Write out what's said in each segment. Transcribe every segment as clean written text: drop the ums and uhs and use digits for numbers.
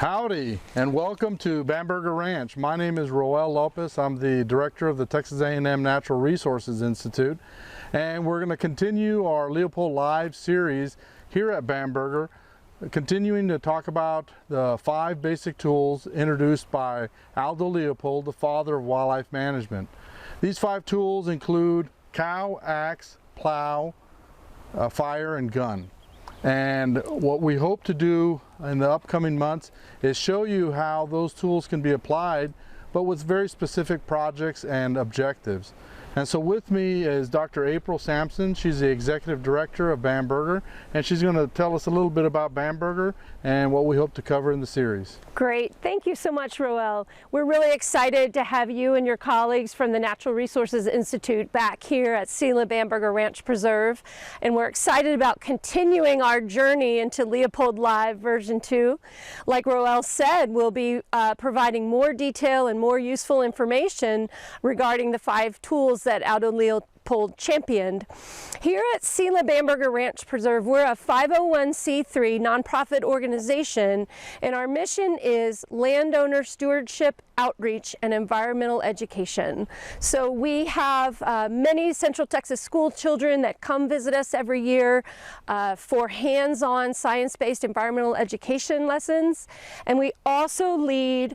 Howdy and welcome to Bamberger Ranch. My name is Aldo Leopold. I'm the director of the Texas A&M Natural Resources Institute, and we're going to continue our Leopold Live series here at Bamberger, continuing to talk about the 5 basic tools introduced by Aldo Leopold, the father of wildlife management. These 5 tools include cow, axe, plow, fire, and gun. And what we hope to do in the upcoming months is show you how those tools can be applied, but with very specific projects and objectives. And so with me is Dr. April Sampson. She's the executive director of Bamberger, and she's going to tell us a little bit about Bamberger and what we hope to cover in the series. Great. Thank you so much, Roel. We're really excited to have you and your colleagues from the Natural Resources Institute back here at Selah Bamberger Ranch Preserve. And we're excited about continuing our journey into Leopold Live version 2. Like Roel said, we'll be providing more detail and more useful information regarding the 5 tools that Aldo Leopold championed. Here at Selah Bamberger Ranch Preserve, we're a 501c3 nonprofit organization, and our mission is landowner stewardship, outreach, and environmental education. So we have many Central Texas school children that come visit us every year for hands-on science-based environmental education lessons, and we also lead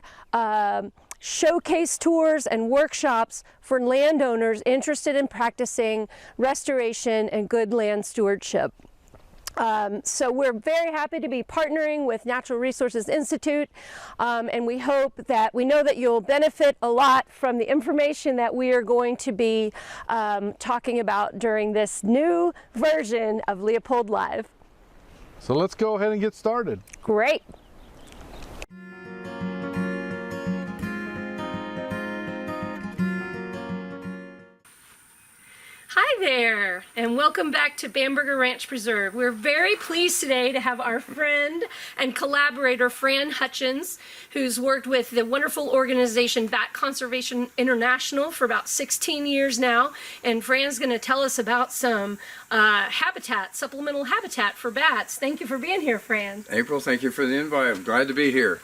showcase tours and workshops for landowners interested in practicing restoration and good land stewardship. So we're very happy to be partnering with Natural Resources Institute, and we know that you'll benefit a lot from the information that we are going to be talking about during this new version of Leopold Live. So let's go ahead and get started. Great. Hi there, and welcome back to Bamberger Ranch Preserve. We're very pleased today to have our friend and collaborator, Fran Hutchins, who's worked with the wonderful organization Bat Conservation International for about 16 years now. And Fran's going to tell us about some supplemental habitat for bats. Thank you for being here, Fran. April, thank you for the invite. I'm glad to be here.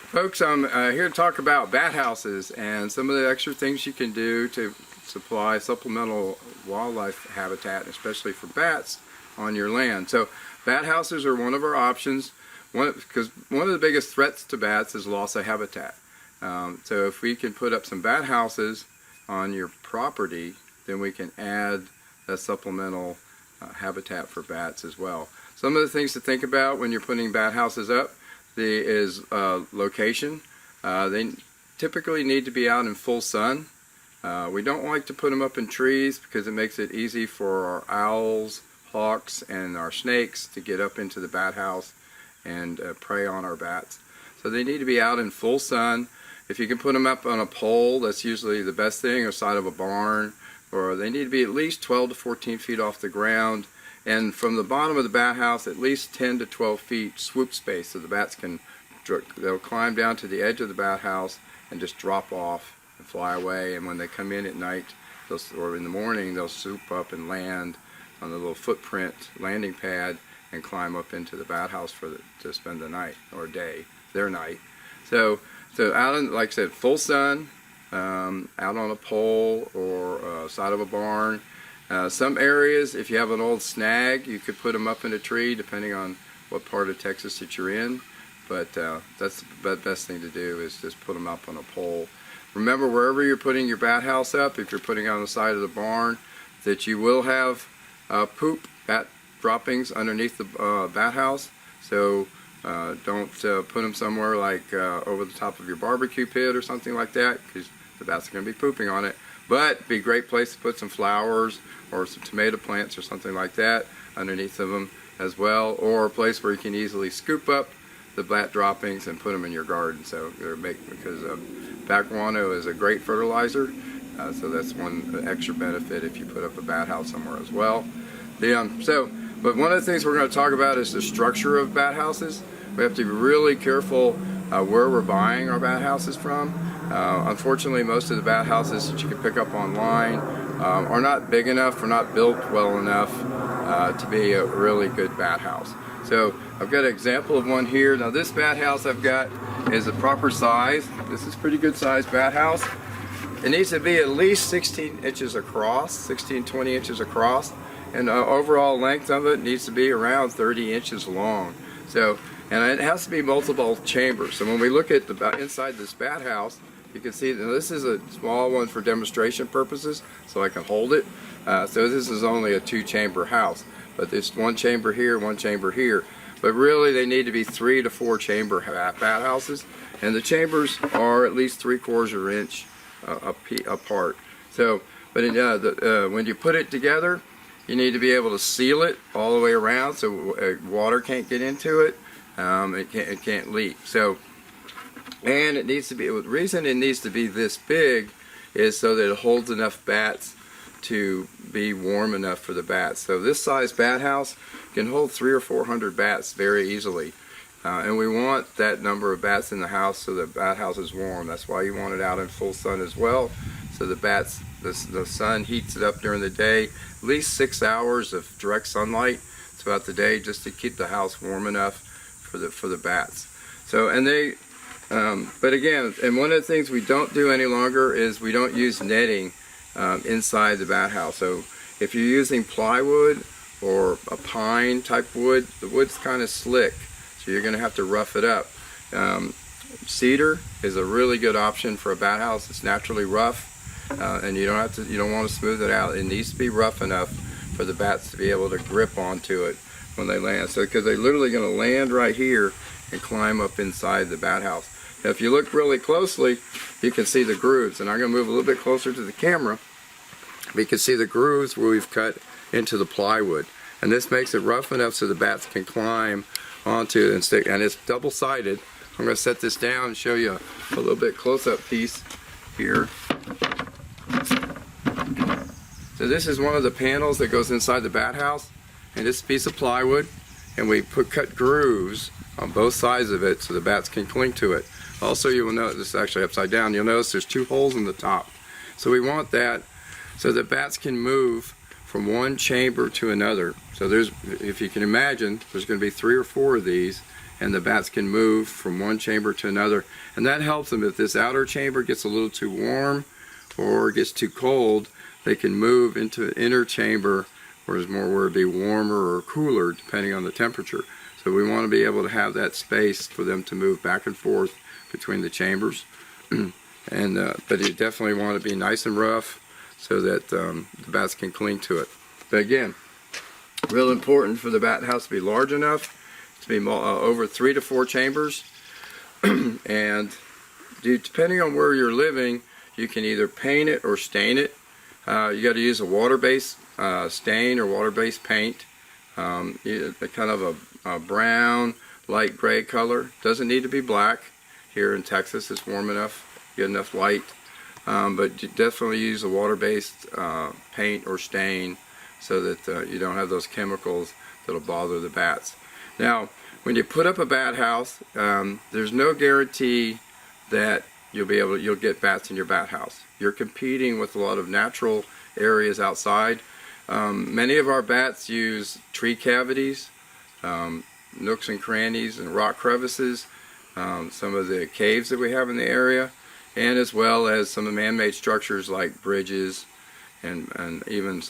Folks, I'm here to talk about bat houses and some of the extra things you can do to supply supplemental wildlife habitat, especially for bats, on your land. So bat houses are one of our options, because one of the biggest threats to bats is loss of habitat. So if we can put up some bat houses on your property, then we can add that supplemental habitat for bats as well. Some of the things to think about when you're putting bat houses up is location. They typically need to be out in full sun. We don't like to put them up in trees because it makes it easy for our owls, hawks, and our snakes to get up into the bat house and prey on our bats. So they need to be out in full sun. If you can put them up on a pole, that's usually the best thing, or side of a barn, or they need to be at least 12 to 14 feet off the ground, and from the bottom of the bat house at least 10 to 12 feet swoop space, so the bats they'll climb down to the edge of the bat house and just drop off and fly away. And when they come in at night or in the morning, they'll swoop up and land on the little footprint landing pad and climb up into the bat house to spend the night or day, their night. So out in, like I said, full sun, out on a pole or side of a barn. Some areas, if you have an old snag, you could put them up in a tree depending on what part of Texas that you're in. But that's the best thing to do, is just put them up on a pole. Remember, wherever you're putting your bat house up, if you're putting it on the side of the barn, that you will have bat droppings underneath the bat house. So don't put them somewhere like over the top of your barbecue pit or something like that, because the bats are going to be pooping on it. But it'd be a great place to put some flowers or some tomato plants or something like that underneath of them as well, or a place where you can easily scoop up the bat droppings and put them in your garden. So because bat guano is a great fertilizer, so that's one extra benefit if you put up a bat house somewhere as well. But one of the things we're going to talk about is the structure of bat houses. We have to be really careful where we're buying our bat houses from. Unfortunately, most of the bat houses that you can pick up online are not big enough or not built well enough to be a really good bat house. So I've got an example of one here. Now this bat house I've got is a proper size. This is pretty good size bat house. It needs to be at least 16 inches across, 16, 20 inches across, and the overall length of it needs to be around 30 inches long. So, and it has to be multiple chambers. So when we look at the inside this bat house, you can see that this is a small one for demonstration purposes, so I can hold it. So this is only a 2-chamber house, but there's 1 chamber here, 1 chamber here. But really they need to be 3 to 4 chamber bat houses, and the chambers are at least 3/4 inch apart. So, but when you put it together, you need to be able to seal it all the way around so water can't get into it. It can't leak. So, and it needs to be, the reason it needs to be this big is so that it holds enough bats to be warm enough for the bats. So this size bat house can hold 300 or 400 bats very easily. And we want that number of bats in the house so the bat house is warm. That's why you want it out in full sun as well. So the bats, the sun heats it up during the day. At least 6 hours of direct sunlight throughout the day just to keep the house warm enough for the bats. So, and they, but again, and one of the things we don't do any longer is we don't use netting inside the bat house. So if you're using plywood or a pine type wood, the wood's kind of slick, so you're going to have to rough it up. Cedar is a really good option for a bat house. It's naturally rough, and you don't want to smooth it out. It needs to be rough enough for the bats to be able to grip onto it when they land. So because they're literally going to land right here and climb up inside the bat house. Now, if you look really closely, you can see the grooves, and I'm going to move a little bit closer to the camera. We can see the grooves where we've cut into the plywood, and this makes it rough enough so the bats can climb onto it and stick. And it's double-sided. I'm going to set this down and show you a little bit close-up piece here. So this is one of the panels that goes inside the bat house, and this piece of plywood, and we cut grooves on both sides of it so the bats can cling to it. Also, you will notice, this is actually upside down, you'll notice there's 2 holes in the top. So we want that so that bats can move from one chamber to another. So there's, if you can imagine, there's going to be 3 or 4 of these, and the bats can move from one chamber to another. And that helps them if this outer chamber gets a little too warm or gets too cold, they can move into an inner chamber where it'd be warmer or cooler depending on the temperature. So we want to be able to have that space for them to move back and forth between the chambers. And but you definitely want to be nice and rough so that the bats can cling to it. But again, real important for the bat house to be large enough to be over 3 to 4 chambers. And depending on where you're living, you can either paint it or stain it. You got to use a water-based stain or water-based paint. Kind of a brown, light gray color. Doesn't need to be black. Here in Texas, it's warm enough, get enough light. But you definitely use a water-based paint or stain so that you don't have those chemicals that'll bother the bats. Now, when you put up a bat house, there's no guarantee that you'll get bats in your bat house. You're competing with a lot of natural areas outside. Many of our bats use tree cavities, nooks and crannies and rock crevices, some of the caves that we have in the area, and as well as some of the man-made structures like bridges and even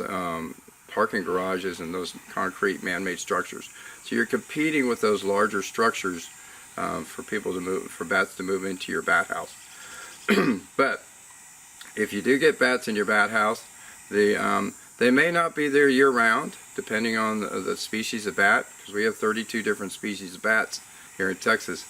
parking garages and those concrete man-made structures. So you're competing with those larger structures for bats to move into your bat house. But if you do get bats in your bat house, they may not be there year-round, depending on the species of bat, because we have 32 different species of bats here in Texas.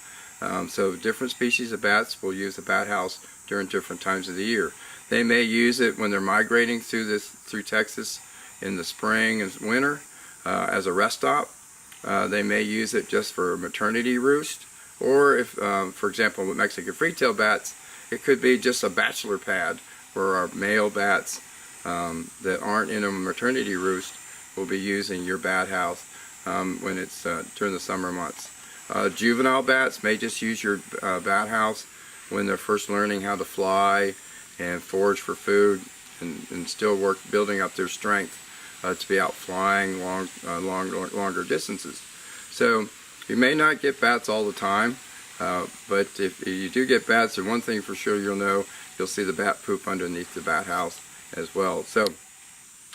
So different species of bats will use the bat house during different times of the year. They may use it when they're migrating through Texas in the spring and winter as a rest stop. They may use it just for a maternity roost, or if, for example, with Mexican free-tailed bats, it could be just a bachelor pad where our male bats that aren't in a maternity roost will be using your bat house when it's during the summer months. Juvenile bats may just use your bat house when they're first learning how to fly and forage for food and still building up their strength to be out flying longer distances. So you may not get bats all the time, but if you do get bats, and one thing for sure you'll see the bat poop underneath the bat house as well. So,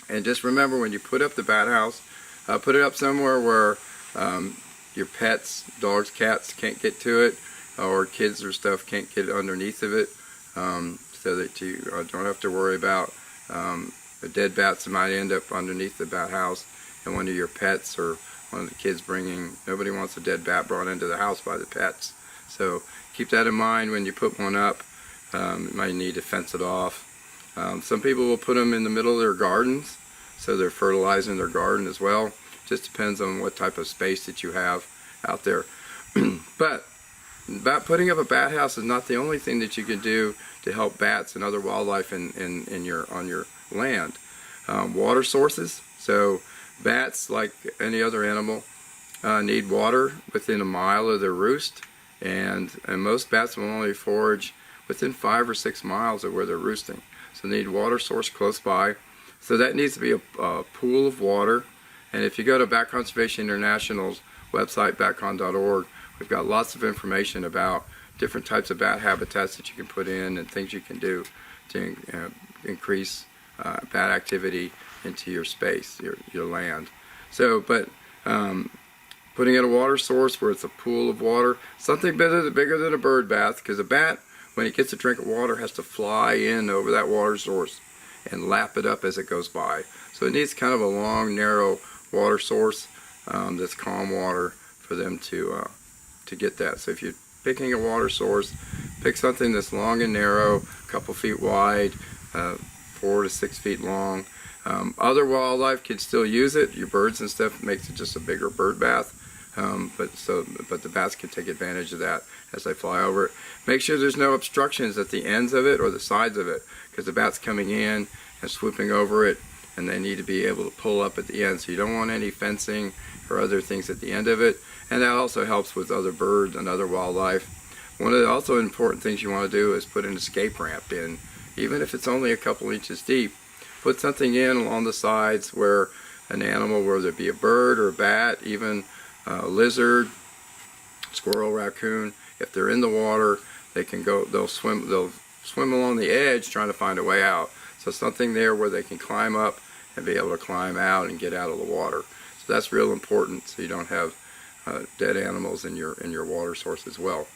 and just remember, when you put up the bat house, put it up somewhere where your pets, dogs, cats, can't get to it, or kids or stuff can't get underneath of it, so that you don't have to worry about the dead bats that might end up underneath the bat house, and one of your pets or one of the kids nobody wants a dead bat brought into the house by the pets. So keep that in mind when you put one up. You might need to fence it off. Some people will put them in the middle of their gardens, so they're fertilizing their garden as well. Just depends on what type of space that you have out there. But putting up a bat house is not the only thing that you can do to help bats and other wildlife on your land. Water sources. So bats, like any other animal, need water within a mile of their roost, and most bats will only forage within 5 or 6 miles of where they're roosting. So they need water source close by. So that needs to be a pool of water. And if you go to Bat Conservation International's website, batcon.org, we've got lots of information about different types of bat habitats that you can put in and things you can do to increase bat activity into your space, your land. So, but putting in a water source where it's a pool of water, something bigger than a bird bath, because a bat, when it gets a drink of water, has to fly in over that water source and lap it up as it goes by. So it needs kind of a long, narrow water source that's calm water for them to get that. So if you're picking a water source, pick something that's long and narrow, a couple feet wide, 4 to 6 feet long. Other wildlife can still use it. Your birds and stuff makes it just a bigger bird bath. But the bats can take advantage of that as they fly over it. Make sure there's no obstructions at the ends of it or the sides of it, because the bat's coming in and swooping over it, and they need to be able to pull up at the end. So you don't want any fencing or other things at the end of it, and that also helps with other birds and other wildlife. One of the also important things you want to do is put an escape ramp in, even if it's only a couple inches deep. Put something in along the sides where an animal, whether it be a bird or a bat, even a lizard, squirrel, raccoon, if they're in the water, they can go, they'll swim along the edge trying to find a way out. So something there where they can climb up and be able to climb out and get out of the water. So that's real important, so you don't have dead animals in your water source as well.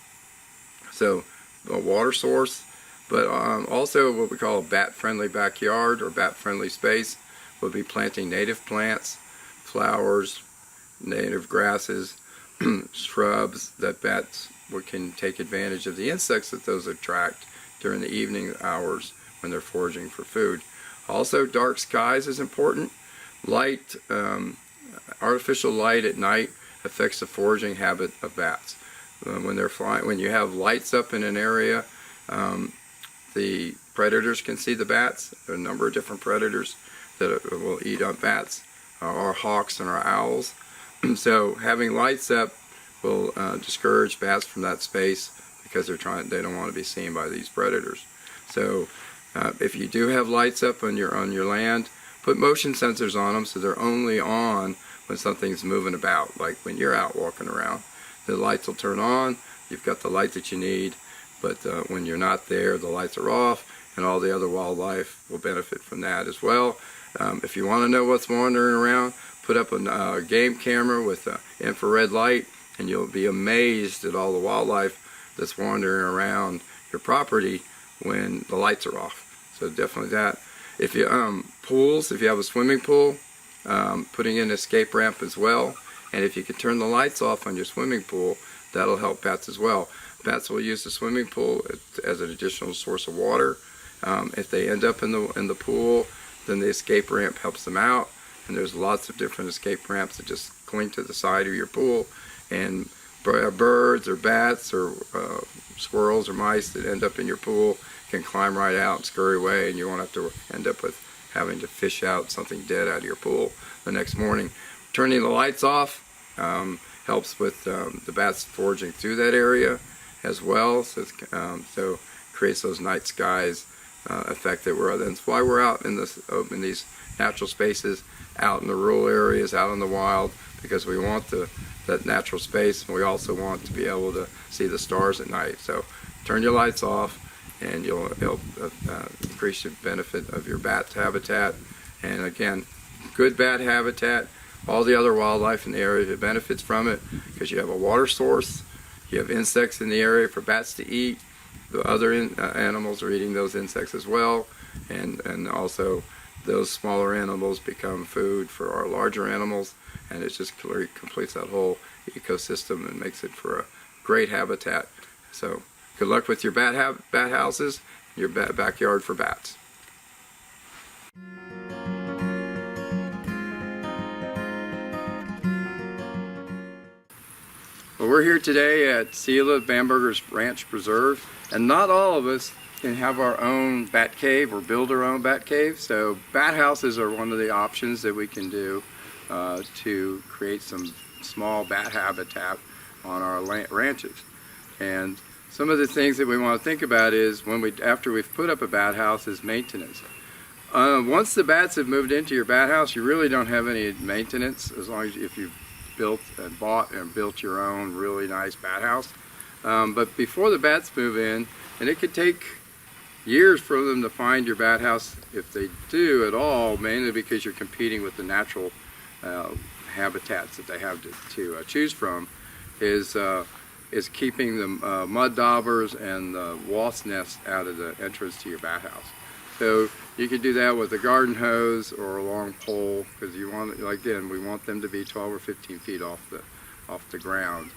So a water source, but also what we call a bat-friendly backyard or bat-friendly space would be planting native plants, flowers, native grasses, shrubs that bats can take advantage of the insects that those attract during the evening hours when they're foraging for food. Also, dark skies is important. Light, artificial light at night affects the foraging habit of bats. When they're flying, when you have lights up in an area, the predators can see the bats. There are a number of different predators that will eat up bats, our hawks and our owls. So having lights up will discourage bats from that space because they don't want to be seen by these predators. So if you do have lights up on your land, put motion sensors on them so they're only on when something's moving about, like when you're out walking around. The lights will turn on, you've got the light that you need, but when you're not there, the lights are off, and all the other wildlife will benefit from that as well. If you want to know what's wandering around, put up a game camera with infrared light, and you'll be amazed at all the wildlife that's wandering around your property when the lights are off. So definitely that. If you pools, if you have a swimming pool, putting in an escape ramp as well. And if you can turn the lights off on your swimming pool, that'll help bats as well. Bats will use the swimming pool as an additional source of water. If they end up in the pool, then the escape ramp helps them out. And there's lots of different escape ramps that just cling to the side of your pool. And birds or bats or squirrels or mice that end up in your pool can climb right out and scurry away, and you won't have to end up with having to fish out something dead out of your pool the next morning. Turning the lights off helps with the bats foraging through that area as well, so creates those night skies effect that that's why we're out in these natural spaces, out in the rural areas, out in the wild. because we want that natural space, and we also want to be able to see the stars at night. So turn your lights off, and it'll increase the benefit of your bat habitat. And again, good bat habitat, all the other wildlife in the area benefits from it, because you have a water source, you have insects in the area for bats to eat, the other animals are eating those insects as well, and also those smaller animals become food for our larger animals, and it just completes that whole ecosystem and makes it for a great habitat. So good luck with your bat houses, your backyard for bats. Well, we're here today at Selah, Bamberger Ranch Preserve, and not all of us can have our own bat cave or build our own bat cave. So bat houses are one of the options that we can do to create some small bat habitat on our ranches. And some of the things that we want to think about is after we've put up a bat house is maintenance. Once the bats have moved into your bat house, you really don't have any maintenance, as long as if you've bought and built your own really nice bat house. But before the bats move in, and it could take years for them to find your bat house, if they do at all, mainly because you're competing with the natural habitats that they have to choose from, is keeping the mud daubers and the wasp nests out of the entrance to your bat house. So you could do that with a garden hose or a long pole, because you want, again, we want them to be 12 or 15 feet off the ground.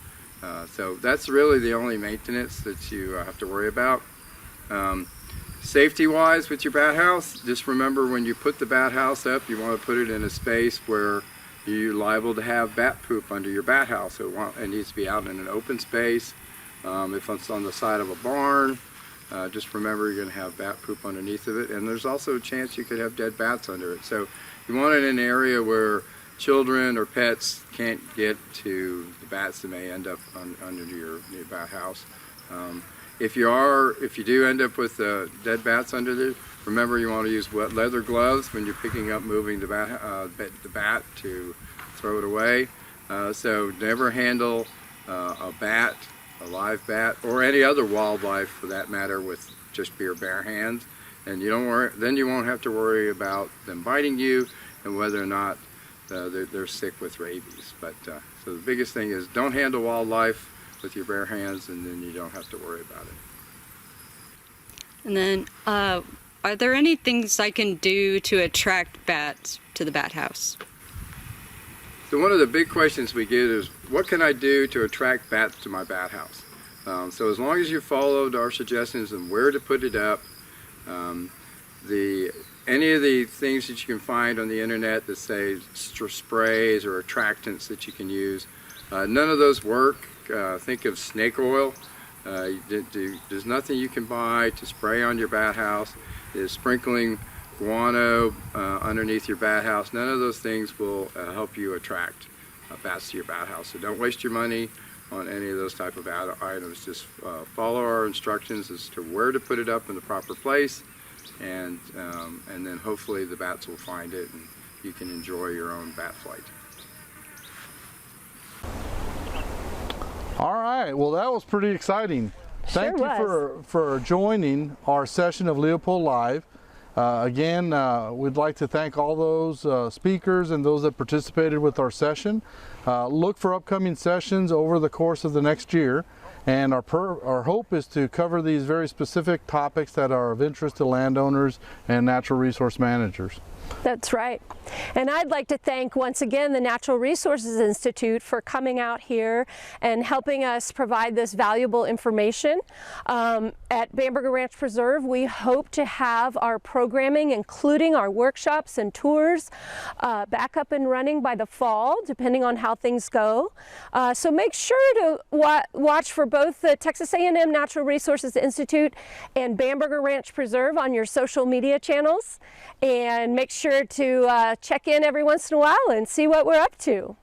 So that's really the only maintenance that you have to worry about. Safety-wise with your bat house, just remember when you put the bat house up, you want to put it in a space where you're liable to have bat poop under your bat house. So it needs to be out in an open space. If it's on the side of a barn, just remember you're going to have bat poop underneath of it, and there's also a chance you could have dead bats under it. So you want it in an area where children or pets can't get to the bats that may end up under your bat house. If you do end up with dead bats under there, remember you want to use wet leather gloves when you're picking up, moving the bat to throw it away. So never handle a bat, a live bat, or any other wildlife for that matter, with just your bare hands. And then you won't have to worry about them biting you and whether or not they're sick with rabies. But so the biggest thing is don't handle wildlife with your bare hands, and then you don't have to worry about it. And then, are there any things I can do to attract bats to the bat house? So one of the big questions we get is, what can I do to attract bats to my bat house? So as long as you followed our suggestions on where to put it up, any of the things that you can find on the internet that say sprays or attractants that you can use, none of those work. Think of snake oil. There's nothing you can buy to spray on your bat house. There's sprinkling guano underneath your bat house. None of those things will help you attract bats to your bat house. So don't waste your money on any of those type of items. Just follow our instructions as to where to put it up in the proper place, and then hopefully the bats will find it and you can enjoy your own bat flight. All right, well that was pretty exciting. Thank you for joining our session of Leopold Live. Again, we'd like to thank all those speakers and those that participated with our session. Look for upcoming sessions over the course of the next year, and our hope is to cover these very specific topics that are of interest to landowners and natural resource managers. That's right. And I'd like to thank once again the Natural Resources Institute for coming out here and helping us provide this valuable information. At Bamberger Ranch Preserve, we hope to have our programming, including our workshops and tours, back up and running by the fall, depending on how things go. So make sure to watch for both the Texas A&M Natural Resources Institute and Bamberger Ranch Preserve on your social media channels, and make sure to check in every once in a while and see what we're up to.